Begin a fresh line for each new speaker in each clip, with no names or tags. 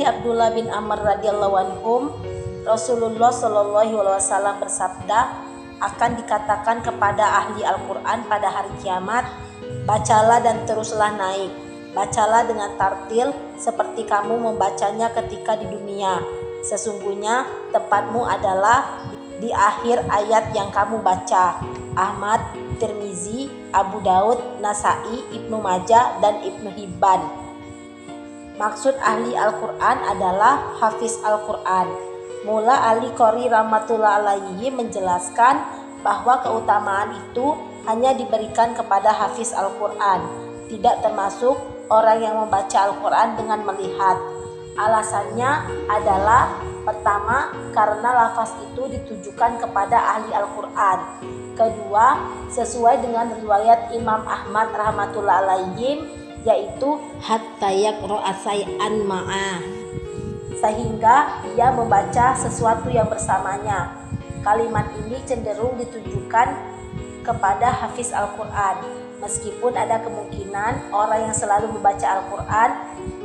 Dari Abdullah bin Amr radhiyallahu anhum, Rasulullah shallallahu alaihi wasallam bersabda, akan dikatakan kepada ahli Al-Quran pada hari kiamat, bacalah dan teruslah naik, bacalah dengan tartil seperti kamu membacanya ketika di dunia. Sesungguhnya tempatmu adalah di akhir ayat yang kamu baca. Ahmad, Tirmizi, Abu Daud, Nasai, Ibnu Majah, dan Ibnu Hibban. Maksud ahli Al-Quran adalah hafiz Al-Quran. Mula Ali Qori rahmatullah alaihi menjelaskan bahwa keutamaan itu hanya diberikan kepada hafiz Al-Quran, tidak termasuk orang yang membaca Al-Quran dengan melihat. Alasannya adalah pertama, karena lafaz itu ditujukan kepada ahli Al-Quran. Kedua, sesuai dengan riwayat Imam Ahmad rahmatullah alaihim, yaitu hatta yaqra'a syai'an ma'ah, sehingga ia membaca sesuatu yang bersamanya. Kalimat ini cenderung ditujukan kepada hafiz Al-Quran, meskipun ada kemungkinan orang yang selalu membaca Al-Quran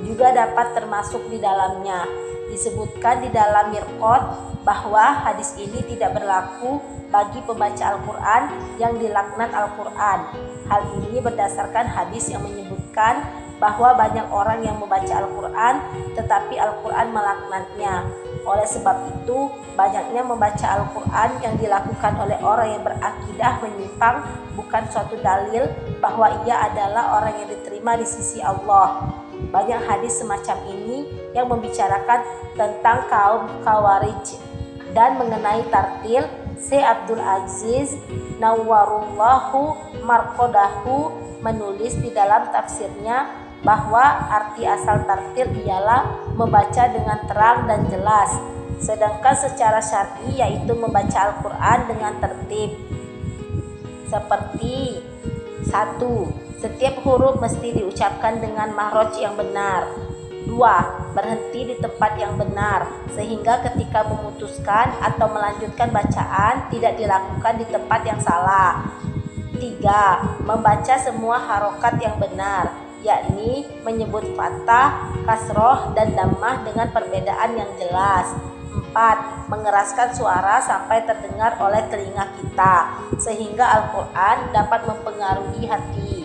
juga dapat termasuk di dalamnya. Disebutkan di dalam Mirqat bahwa hadis ini tidak berlaku bagi pembaca Al-Quran yang dilaknat Al-Quran. Hal ini berdasarkan hadis yang menyebutkan bahwa banyak orang yang membaca Al-Quran tetapi Al-Quran melaknatnya. Oleh sebab itu, banyaknya membaca Al-Quran yang dilakukan oleh orang yang berakidah menyimpang bukan suatu dalil bahwa ia adalah orang yang diterima di sisi Allah. Banyak hadis semacam ini yang membicarakan tentang kaum Khawarij. Dan mengenai tartil, Syekh Abdul Aziz Nawwarullahu Marqadahu menulis di dalam tafsirnya bahwa arti asal tartil ialah membaca dengan terang dan jelas, sedangkan secara syar'i yaitu membaca Al-Quran dengan tertib. Seperti 1. Setiap huruf mesti diucapkan dengan makhraj yang benar. 2. Berhenti di tempat yang benar, sehingga ketika memutuskan atau melanjutkan bacaan tidak dilakukan di tempat yang salah. 3. Membaca semua harokat yang benar, yakni menyebut fathah, kasroh, dan dhammah dengan perbedaan yang jelas. 4. Mengeraskan suara sampai terdengar oleh telinga kita, sehingga Al-Quran dapat mempengaruhi hati.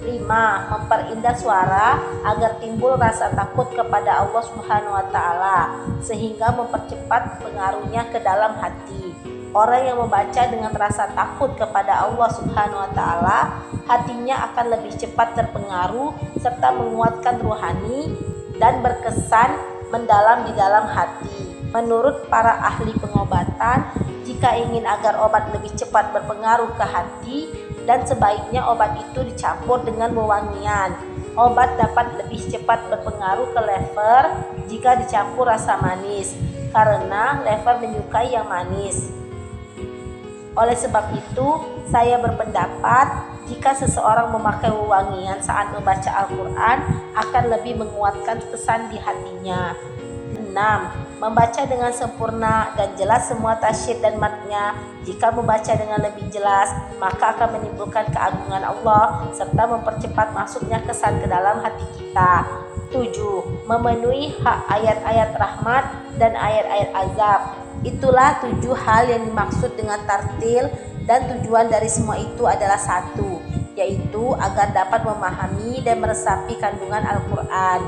5. Memperindah suara agar timbul rasa takut kepada Allah Subhanahu wa Ta'ala, sehingga mempercepat pengaruhnya ke dalam hati. Orang yang membaca dengan rasa takut kepada Allah Subhanahu wa Ta'ala, hatinya akan lebih cepat terpengaruh serta menguatkan ruhani dan berkesan mendalam di dalam hati. Menurut para ahli pengobatan, jika ingin agar obat lebih cepat berpengaruh ke hati, dan sebaiknya obat itu dicampur dengan wewangian. Obat dapat lebih cepat berpengaruh ke lever jika dicampur rasa manis, karena lever menyukai yang manis. Oleh sebab itu, saya berpendapat jika seseorang memakai wewangian saat membaca Al-Quran akan lebih menguatkan kesan di hatinya. 6. Membaca dengan sempurna dan jelas semua tasyid dan matnya. Jika membaca dengan lebih jelas, maka akan menimbulkan keagungan Allah serta mempercepat masuknya kesan ke dalam hati kita. 7. Memenuhi hak ayat-ayat rahmat dan ayat-ayat azab. Itulah 7 hal yang dimaksud dengan tartil, dan tujuan dari semua itu adalah satu, yaitu agar dapat memahami dan meresapi kandungan Al-Quran.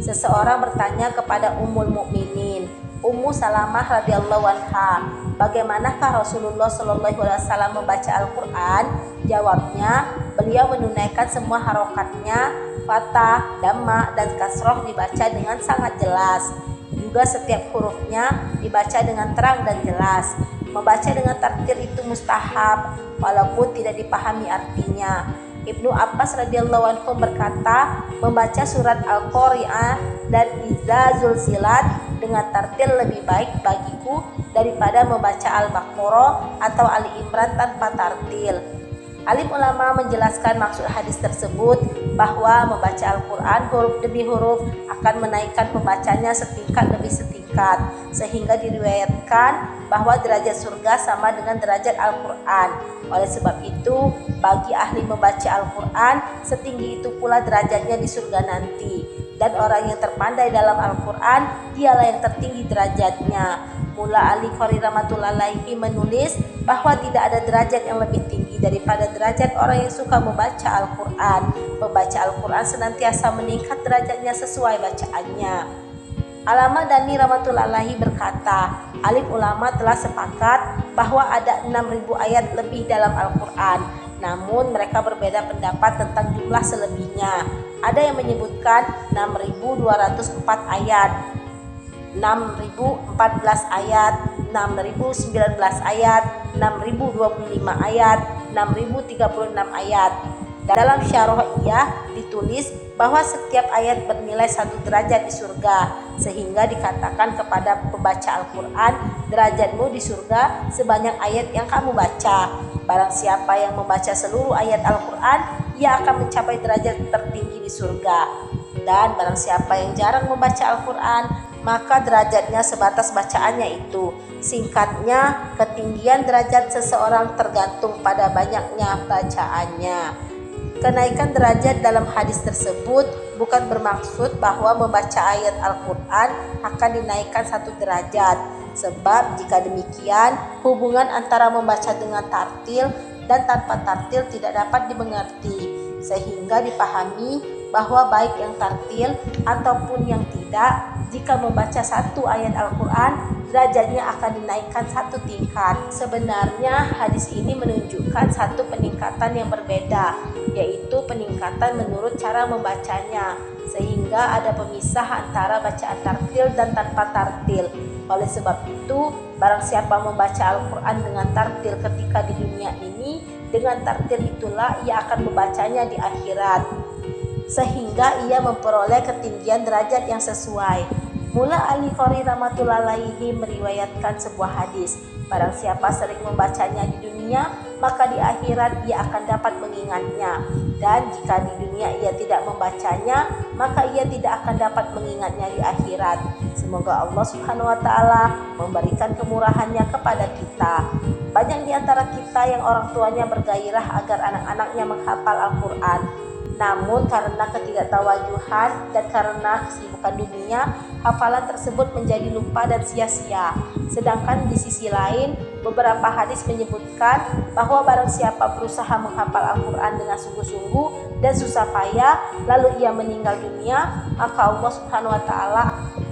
Seseorang bertanya kepada Ummul Mukminin, Ummu Salamah radhiyallahu anha, bagaimanakah Rasulullah sallallahu alaihi wasallam membaca Al-Quran? Jawabnya, beliau menunaikan semua harokatnya, fathah, dhammah, dan kasroh dibaca dengan sangat jelas. Juga setiap hurufnya dibaca dengan terang dan jelas. Membaca dengan tartil itu mustahab, walaupun tidak dipahami artinya. Ibnu Abbas radhiyallahu anhu berkata, membaca surat Al-Qari'ah dan Iza Zulzilat dengan tartil lebih baik bagiku daripada membaca Al-Baqarah atau Ali Imran tanpa tartil. Alim ulama menjelaskan maksud hadis tersebut bahwa membaca Al-Quran huruf demi huruf akan menaikkan pembacanya setingkat demi setingkat, sehingga diriwayatkan bahwa derajat surga sama dengan derajat Al-Quran. Oleh sebab itu, bagi ahli membaca Al-Quran, setinggi itu pula derajatnya di surga nanti. Dan orang yang terpandai dalam Al-Quran, dialah yang tertinggi derajatnya. Mula Ali Qori rahmatullahi alaihi menulis bahwa tidak ada derajat yang lebih tinggi daripada derajat orang yang suka membaca Al-Quran. Membaca Al-Quran senantiasa meningkat derajatnya sesuai bacaannya. Alama Dani rahmatullahi alaihi berkata, alim ulama telah sepakat bahwa ada 6.000 ayat lebih dalam Al-Quran. Namun mereka berbeda pendapat tentang jumlah selebihnya. Ada yang menyebutkan 6.204 ayat, 6.014 ayat, 6.019 ayat, 6.025 ayat, 6.036 ayat. Dalam Syarahiyah ditulis bahwa setiap ayat bernilai 1 derajat di surga, sehingga dikatakan kepada pembaca Al-Quran, derajatmu di surga sebanyak ayat yang kamu baca. Barang siapa yang membaca seluruh ayat Al-Quran, ia akan mencapai derajat tertinggi di surga. Dan barang siapa yang jarang membaca Al-Quran, maka derajatnya sebatas bacaannya itu. Singkatnya, ketinggian derajat seseorang tergantung pada banyaknya bacaannya. Kenaikan derajat dalam hadis tersebut bukan bermaksud bahwa membaca ayat Al-Quran akan dinaikkan 1 derajat. Sebab jika demikian, hubungan antara membaca dengan tartil dan tanpa tartil tidak dapat dimengerti, sehingga dipahami bahwa baik yang tartil ataupun yang tidak, jika membaca 1 ayat Al-Quran, derajatnya akan dinaikkan 1 tingkat. Sebenarnya hadis ini menunjukkan 1 peningkatan yang berbeda, yaitu peningkatan menurut cara membacanya, sehingga ada pemisah antara bacaan tartil dan tanpa tartil. Oleh sebab itu, barang siapa membaca Al-Quran dengan tartil ketika di dunia ini, dengan tartil itulah ia akan membacanya di akhirat, sehingga ia memperoleh ketinggian derajat yang sesuai. Mula Ali Qori rahmatullahi alaihi meriwayatkan sebuah hadis, barang siapa sering membacanya di dunia, maka di akhirat ia akan dapat mengingatnya, dan jika di dunia ia tidak membacanya, maka ia tidak akan dapat mengingatnya di akhirat. Semoga Allah Subhanahu wa Ta'ala memberikan kemurahannya kepada kita. Banyak di antara kita yang orang tuanya bergairah agar anak-anaknya menghafal Al-Quran, namun karena ketidaktawajuhan dan karena kesibukan dunia, hafalan tersebut menjadi lupa dan sia-sia. Sedangkan di sisi lain, beberapa hadis menyebutkan bahwa barang siapa berusaha menghafal Al-Quran dengan sungguh-sungguh dan susah payah, lalu ia meninggal dunia, maka Allah Subhanahu wa Ta'ala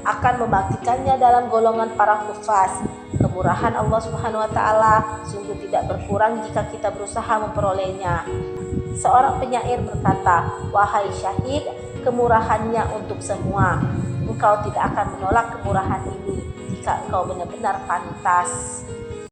akan membangkitkannya dalam golongan para hufaz. Kemurahan Allah Subhanahu wa Ta'ala sungguh tidak berkurang jika kita berusaha memperolehnya. Seorang penyair berkata, wahai syahid, kemurahannya untuk semua. Engkau tidak akan menolak kemurahan ini jika engkau benar-benar pantas.